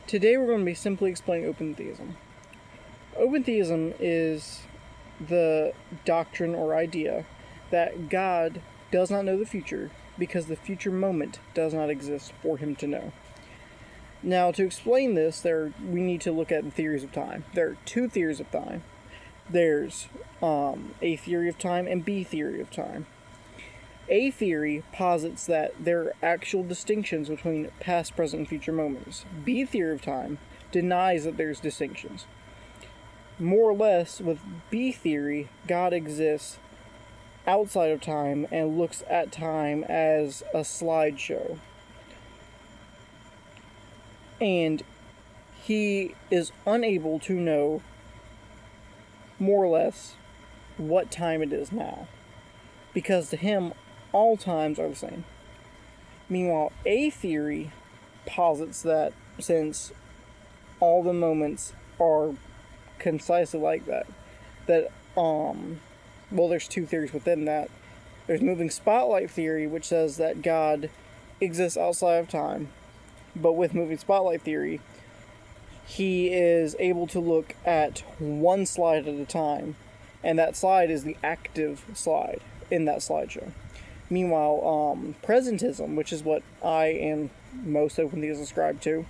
Today we're going to be simply explaining open theism. Open theism is the doctrine or idea that God does not know the future because the future moment does not exist for him to know. Now, to explain this, we need to look at the theories of time. There are two theories of time. There's A theory of time and B theory of time. A theory posits that there are actual distinctions between past, present, and future moments. B theory of time denies that there's distinctions. More or less, with B theory, God exists outside of time and looks at time as a slideshow. And he is unable to know, more or less, what time it is now. Because to him, all times are the same. Meanwhile, A theory posits that since all the moments are concisely like that, there's two theories within that. There's moving spotlight theory, which says that God exists outside of time, but with moving spotlight theory, he is able to look at one slide at a time, and that slide is the active slide in that slideshow. Meanwhile, presentism, which is what I and most open theists ascribe to,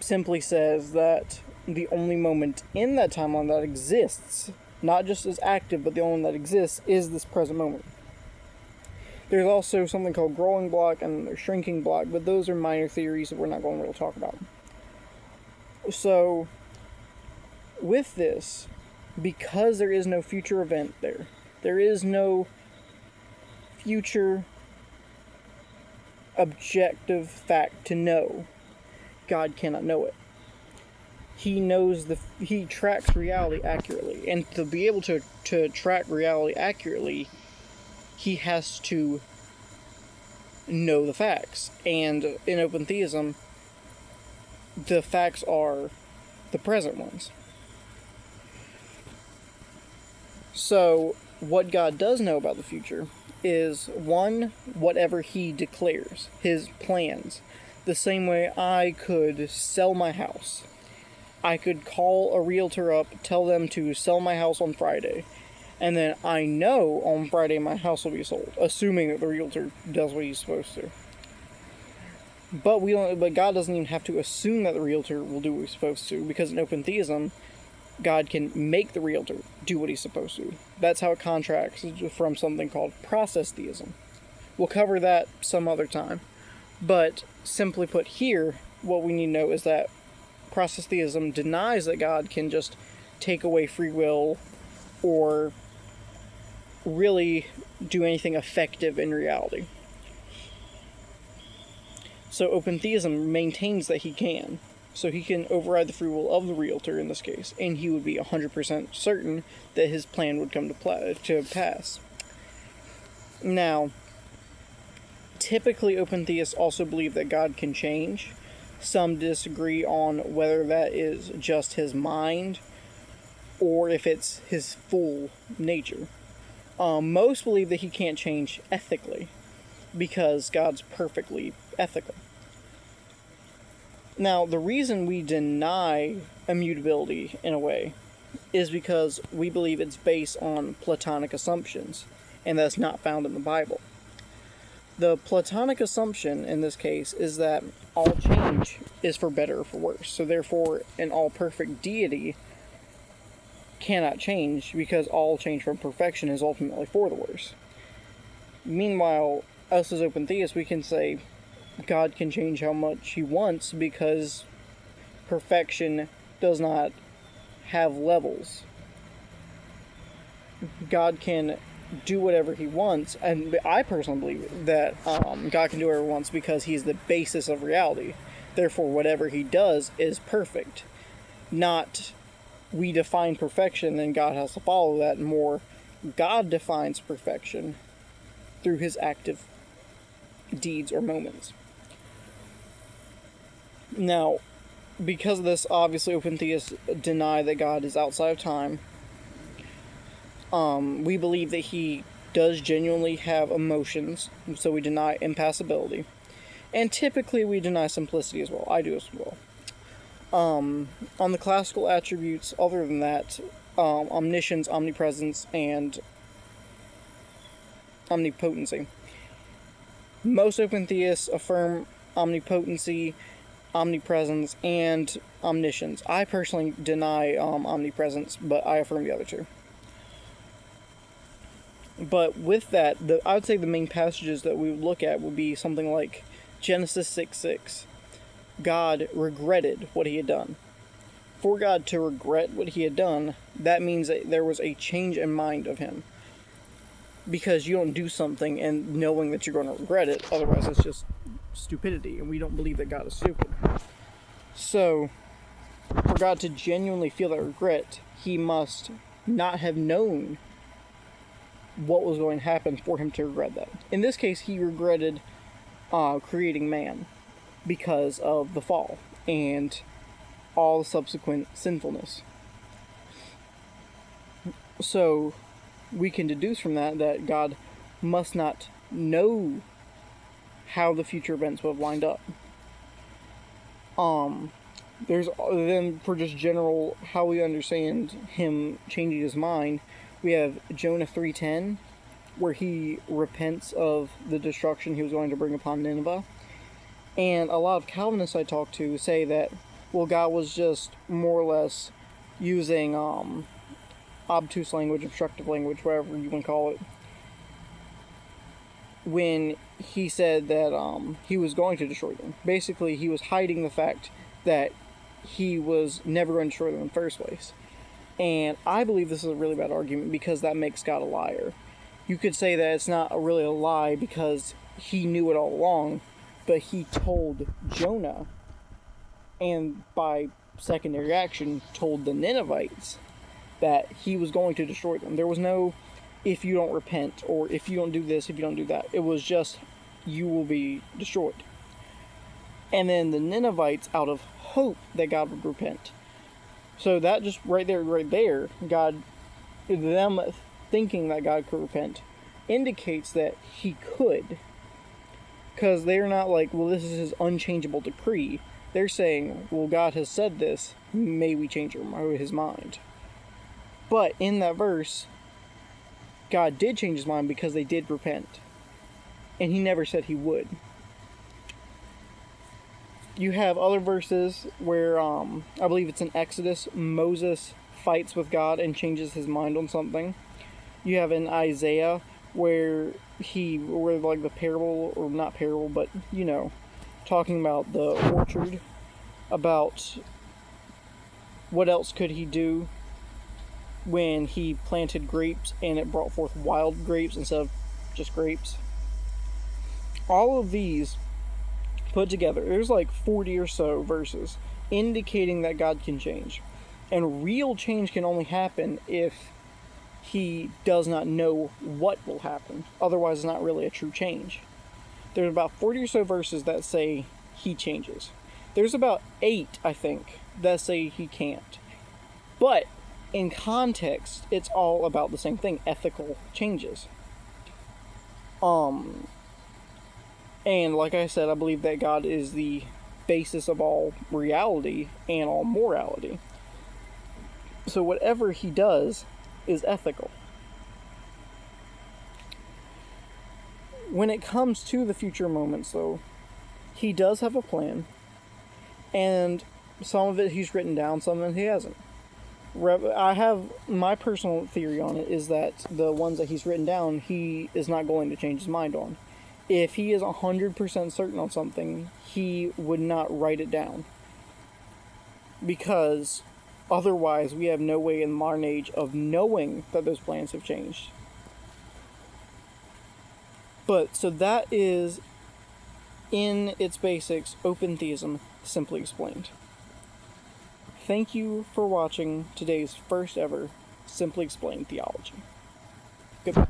simply says that the only moment in that timeline that exists, not just as active, but the only one that exists, is this present moment. There's also something called growing block and there's shrinking block, but those are minor theories that we're not going to really talk about. So, with this, because there is no future event there is no future objective fact to know, God cannot know it. He tracks reality accurately, and to be able to track reality accurately, he has to know the facts. And in open theism, the facts are the present ones. So, what God does know about the future is, one, whatever he declares, his plans. The same way I could sell my house. I could call a realtor up, tell them to sell my house on Friday, and then I know on Friday my house will be sold, assuming that the realtor does what he's supposed to. But God doesn't even have to assume that the realtor will do what he's supposed to, because in open theism, God can make the realtor do what he's supposed to. That's how it contracts from something called process theism. We'll cover that some other time. But simply put here, what we need to know is that process theism denies that God can just take away free will or really do anything effective in reality. So open theism maintains that he can. So he can override the free will of the realtor in this case, and he would be 100% certain that his plan would come to pass. Now, typically open theists also believe that God can change. Some disagree on whether that is just his mind or if it's his full nature. Most believe that he can't change ethically because God's perfectly ethical. Now, the reason we deny immutability, in a way, is because we believe it's based on Platonic assumptions, and that's not found in the Bible. The Platonic assumption, in this case, is that all change is for better or for worse. So therefore, an all-perfect deity cannot change, because all change from perfection is ultimately for the worse. Meanwhile, us as open theists, we can say God can change how much he wants because perfection does not have levels. God can do whatever he wants, and I personally believe that God can do whatever he wants because he's the basis of reality. Therefore, whatever he does is perfect. Not we define perfection and God has to follow that. More, God defines perfection through his active deeds or moments. Now, because of this, obviously open theists deny that God is outside of time. We believe that he does genuinely have emotions, so we deny impassibility. And typically we deny simplicity as well. I do as well. On the classical attributes, other than that, omniscience, omnipresence, and omnipotency. Most open theists affirm omnipotency, omnipresence, and omniscience. I personally deny omnipresence, but I affirm the other two. But with that, I would say the main passages that we would look at would be something like Genesis 6:6. God regretted what he had done. For God to regret what he had done, that means that there was a change in mind of him. Because you don't do something and knowing that you're going to regret it, otherwise it's just stupidity, and we don't believe that God is stupid. So, for God to genuinely feel that regret, he must not have known what was going to happen for him to regret that. In this case, he regretted creating man because of the fall and all subsequent sinfulness. So we can deduce from that God must not know how the future events would have lined up. There's then, for just general how we understand him changing his mind, we have Jonah 3:10, where he repents of the destruction he was going to bring upon Nineveh. And a lot of Calvinists I talk to say that, well, God was just more or less using obtuse language, obstructive language, whatever you want to call it, when he said that he was going to destroy them. Basically, he was hiding the fact that he was never going to destroy them in the first place. And I believe this is a really bad argument because that makes God a liar. You could say that it's not really a lie because he knew it all along, but he told Jonah, and by secondary action told the Ninevites, that he was going to destroy them. There was no, if you don't repent, or if you don't do this, if you don't do that. It was just, you will be destroyed. And then the Ninevites, out of hope that God would repent. So that just right there, God, them thinking that God could repent, indicates that he could. Because they're not like, well, this is his unchangeable decree. They're saying, well, God has said this, may we change his mind. But in that verse, God did change his mind because they did repent. And he never said he would. You have other verses where, I believe it's in Exodus, Moses fights with God and changes his mind on something. You have in Isaiah where like the parable, or not parable, but, talking about the orchard, about what else could he do when he planted grapes and it brought forth wild grapes instead of just grapes. All of these put together, there's like 40 or so verses indicating that God can change. And real change can only happen if he does not know what will happen. Otherwise, it's not really a true change. There's about 40 or so verses that say he changes. There's about 8, I think, that say he can't. But in context, it's all about the same thing, ethical changes. And like I said, I believe that God is the basis of all reality and all morality. So whatever he does is ethical. When it comes to the future moments, though, he does have a plan, and some of it he's written down, some of it he hasn't. I have my personal theory on it is that the ones that he's written down, he is not going to change his mind on. If he is 100% certain on something, he would not write it down. Because otherwise, we have no way in the modern age of knowing that those plans have changed. But, so that is, in its basics, open theism simply explained. Thank you for watching today's first ever Simply Explained Theology. Goodbye.